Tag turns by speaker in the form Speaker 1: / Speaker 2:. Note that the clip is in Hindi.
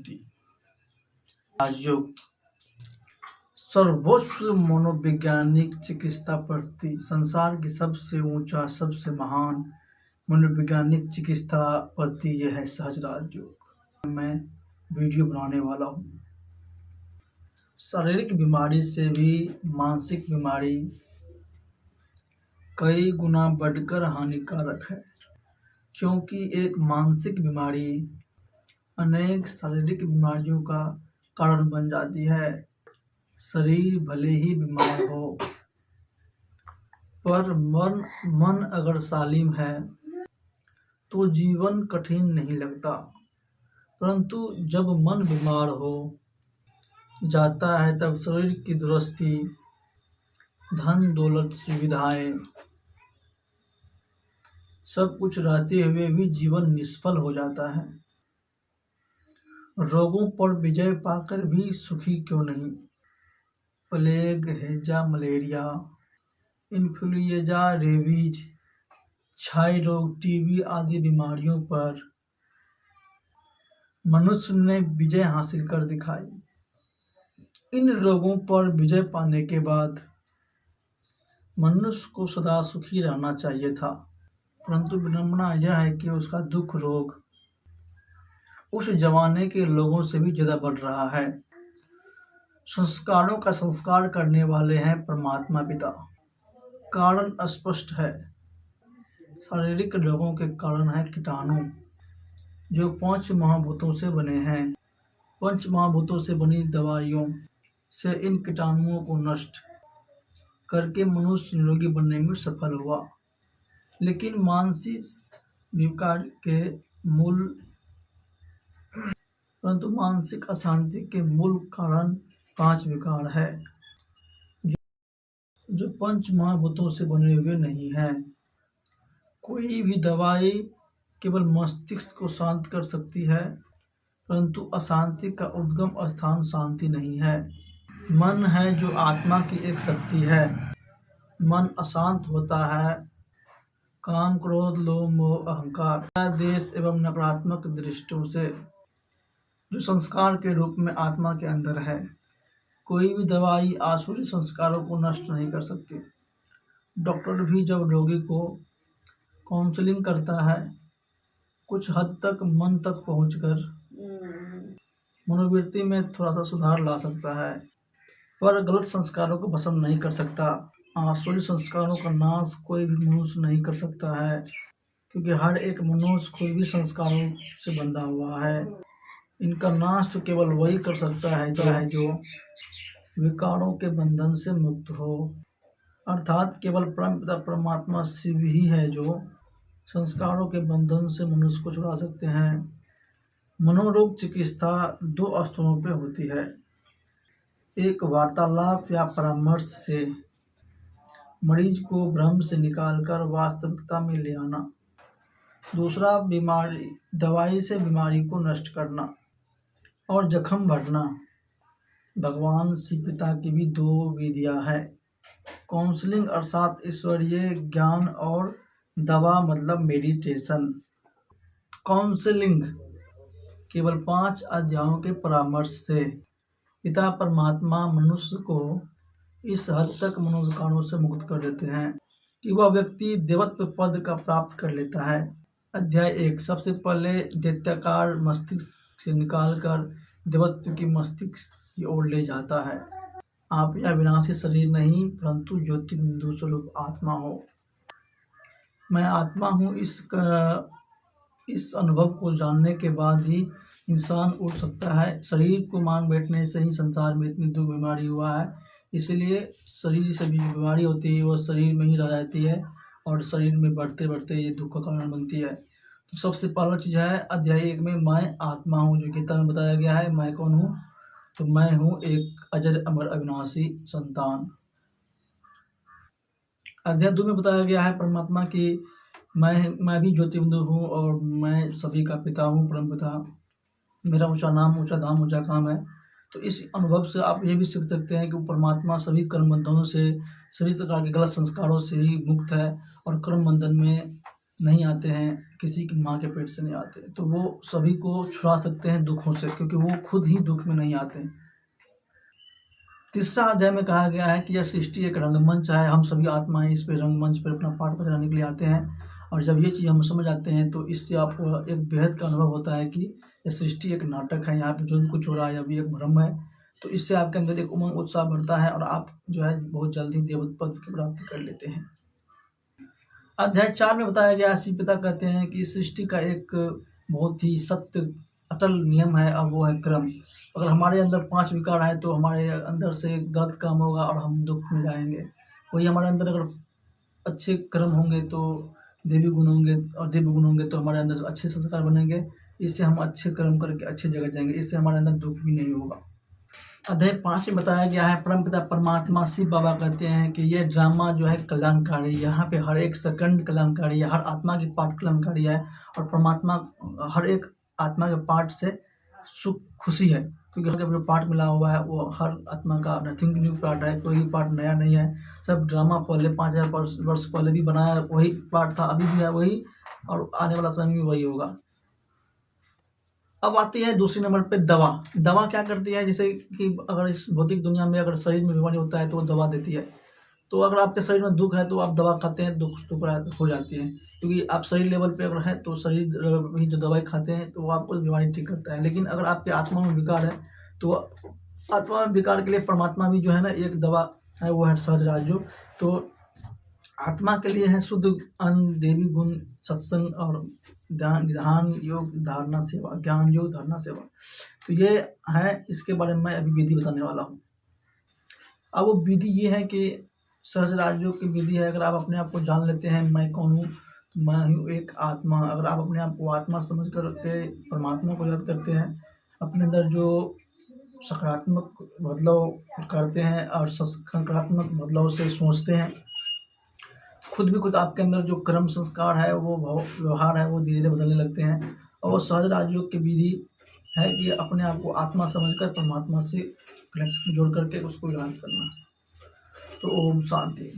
Speaker 1: शांति। राजयोग सर्वोच्च मनोवैज्ञानिक चिकित्सा पद्धति, संसार की सबसे ऊंचा, सबसे महान मनोवैज्ञानिक चिकित्सा पद्धति यह है सहज राजयोग। मैं वीडियो बनाने वाला हूँ। शारीरिक बीमारी से भी मानसिक बीमारी कई गुना बढ़कर हानिकारक है, क्योंकि एक मानसिक बीमारी अनेक शारीरिक बीमारियों का कारण बन जाती है। शरीर भले ही बीमार हो, पर मन अगर सालिम है तो जीवन कठिन नहीं लगता। परंतु जब मन बीमार हो जाता है तब शरीर की दुरुस्ती, धन दौलत, सुविधाएं सब कुछ रहते हुए भी जीवन निष्फल हो जाता है। रोगों पर विजय पाकर भी सुखी क्यों नहीं। प्लेग, हैजा, मलेरिया, इन्फ्लुएंजा, रेबीज, क्षय रोग, टीबी आदि बीमारियों पर मनुष्य ने विजय हासिल कर दिखाई। इन रोगों पर विजय पाने के बाद मनुष्य को सदा सुखी रहना चाहिए था, परंतु विडंबना यह है कि उसका दुख रोग उस जमाने के लोगों से भी ज्यादा बढ़ रहा है। संस्कारों का संस्कार करने वाले हैं परमात्मा पिता। कारण स्पष्ट है। शारीरिक रोगों के कारण है कीटाणु, जो पंच महाभूतों से बने हैं। पंच महाभूतों से बनी दवाइयों से इन कीटाणुओं को नष्ट करके मनुष्य निरोगी बनने में सफल हुआ। लेकिन मानसिक विकार के मानसिक अशांति के मूल कारण 5 विकार है, जो पंच महाभूतों से बने हुए नहीं है। कोई भी दवाई केवल मस्तिष्क को शांत कर सकती है, परंतु अशांति का उद्गम स्थान शांति नहीं है। मन है जो आत्मा की एक शक्ति है। मन अशांत होता है काम, क्रोध, लोभ, मोह, अहंकार, देश एवं नकारात्मक दृष्टियों से, जो संस्कार के रूप में आत्मा के अंदर है। कोई भी दवाई आसुरी संस्कारों को नष्ट नहीं कर सकती। डॉक्टर भी जब रोगी को काउंसलिंग करता है, कुछ हद तक मन तक पहुंचकर मनोवृत्ति में थोड़ा सा सुधार ला सकता है, पर गलत संस्कारों को भस्म नहीं कर सकता। आसुरी संस्कारों का नाश कोई भी मनुष्य नहीं कर सकता है, क्योंकि हर एक मनुष्य खुद भी संस्कारों से बंधा हुआ है। इनका नाश तो केवल वही कर सकता है जो विकारों के बंधन से मुक्त हो, अर्थात केवल परमपिता परमात्मा शिव ही है जो संस्कारों के बंधन से मनुष्य को छुड़ा सकते हैं। मनोरोग चिकित्सा 2 स्तरों पर होती है। एक, वार्तालाप या परामर्श से मरीज को भ्रम से निकालकर वास्तविकता में ले आना। दूसरा, दवाई से बीमारी को नष्ट करना और जख्म भरना। भगवान शिव पिता की भी 2 विधियां हैं। काउंसलिंग अर्थात ईश्वरीय ज्ञान, और दवा मतलब मेडिटेशन। काउंसलिंग केवल 5 अध्यायों के परामर्श से पिता परमात्मा मनुष्य को इस हद तक मनोविकारों से मुक्त कर देते हैं कि वह व्यक्ति देवत्व पद का प्राप्त कर लेता है। अध्याय 1, सबसे पहले दैत्याकार मस्तिष्क से निकालकर देवत्व की मस्तिष्क की ओर ले जाता है। आप यह विनाशी शरीर नहीं, परंतु ज्योति बिंदु स्वरूप आत्मा हो। मैं आत्मा हूँ, इस अनुभव को जानने के बाद ही इंसान उठ सकता है। शरीर को मान बैठने से ही संसार में इतनी दुख बीमारी हुआ है। इसलिए शरीर से भी बीमारी होती है, वो शरीर में ही रह जाती है और शरीर में बढ़ते बढ़ते ये दुख का कारण बनती है। तो सबसे पहला चीज़ है अध्याय 1 में मैं आत्मा हूँ, जो गीता में बताया गया है। मैं कौन हूँ? तो मैं हूँ एक अजर अमर अविनाशी संतान। अध्याय 2 में बताया गया है परमात्मा की मैं भी ज्योति बिंदु हूँ और मैं सभी का पिता हूँ, परम पिता। मेरा ऊंचा नाम, ऊंचा धाम, ऊंचा काम है। तो इस अनुभव से आप ये भी सीख सकते हैं कि परमात्मा सभी कर्म बंधनों से, सभी प्रकार के गलत संस्कारों से ही मुक्त है और कर्म बंधन में नहीं आते हैं, किसी की माँ के पेट से नहीं आते, तो वो सभी को छुड़ा सकते हैं दुखों से, क्योंकि वो खुद ही दुख में नहीं आते। तीसरा अध्याय में कहा गया है कि यह सृष्टि एक रंगमंच है, हम सभी आत्माएं इस पे रंगमंच पर अपना पाठ बजाने के लिए आते हैं। और जब ये चीज़ हम समझ आते हैं तो इससे आपको एक बेहद का अनुभव होता है कि यह सृष्टि एक नाटक है, यहाँ पे जो कुछ हो रहा है अभी एक भ्रम है। तो इससे आपके अंदर एक उमंग उत्साह बढ़ता है और आप जो है बहुत जल्दी देवत्व पद की प्राप्ति कर लेते हैं। अध्याय 4 में बताया गया, श्री पिता कहते हैं कि सृष्टि का एक बहुत ही सत्य अटल नियम है और वो है कर्म। अगर हमारे अंदर 5 विकार आए तो हमारे अंदर से गलत काम होगा और हम दुख में जाएंगे। वही हमारे अंदर अगर अच्छे कर्म होंगे तो देवी गुण होंगे, और देवी गुण होंगे तो हमारे अंदर अच्छे संस्कार बनेंगे। इससे हम अच्छे कर्म करके अच्छी जगह जाएंगे, इससे हमारे अंदर दुख भी नहीं होगा। अध्याय 5 में बताया गया है, परमपिता परमात्मा शिव बाबा कहते हैं कि ये ड्रामा जो है कल्याणकारी, यहाँ पे हर एक सेकंड कल्याणकारी है, हर आत्मा की पार्ट कल्याणकारी है और परमात्मा हर एक आत्मा के पार्ट से सुख खुशी है, क्योंकि हर जो पार्ट मिला हुआ है वो हर आत्मा का नथिंग न्यू पार्ट है, कोई भी पार्ट नया नहीं है। सब ड्रामा पहले 5000 वर्ष पहले भी बनाया, वही पार्ट था, अभी भी है वही, और आने वाला समय में वही होगा। अब आती है दूसरी नंबर पे दवा। दवा क्या करती है, जैसे कि अगर इस भौतिक दुनिया में अगर शरीर में बीमारी होता है तो वो दवा देती है। तो अगर आपके शरीर में दुख है तो आप दवा खाते हैं, दुख हो जाती है, क्योंकि आप शरीर लेवल पे अगर है तो शरीर भी जो दवाई खाते हैं तो वो आपको बीमारी ठीक करता है। लेकिन अगर आपके आत्मा में विकार है तो आत्मा में विकार के लिए परमात्मा भी जो है ना एक दवा है, वो है सहज राजयोग। तो आत्मा के लिए है शुद्ध अन्न, देवी गुण, सत्संग और ध्यान योग धारणा सेवा, ज्ञान योग धारणा सेवा। तो ये है, इसके बारे में मैं अभी विधि बताने वाला हूँ। अब वो विधि ये है कि सहज राजयोग की विधि है, अगर आप अपने आप को जान लेते हैं मैं कौन हूँ, तो मैं हूँ एक आत्मा। अगर आप अपने आप को आत्मा समझ कर के परमात्मा को याद करते हैं, अपने अंदर जो सकारात्मक बदलाव करते हैं और सकारात्मक बदलाव से सोचते हैं, खुद भी खुद आपके अंदर जो कर्म संस्कार है वो व्यवहार है वो धीरे धीरे बदलने लगते हैं। और वो सहज राजयोग की विधि है कि अपने आप को आत्मा समझकर परमात्मा से कनेक्ट जोड़ करके उसको याद करना। तो ओम शांति।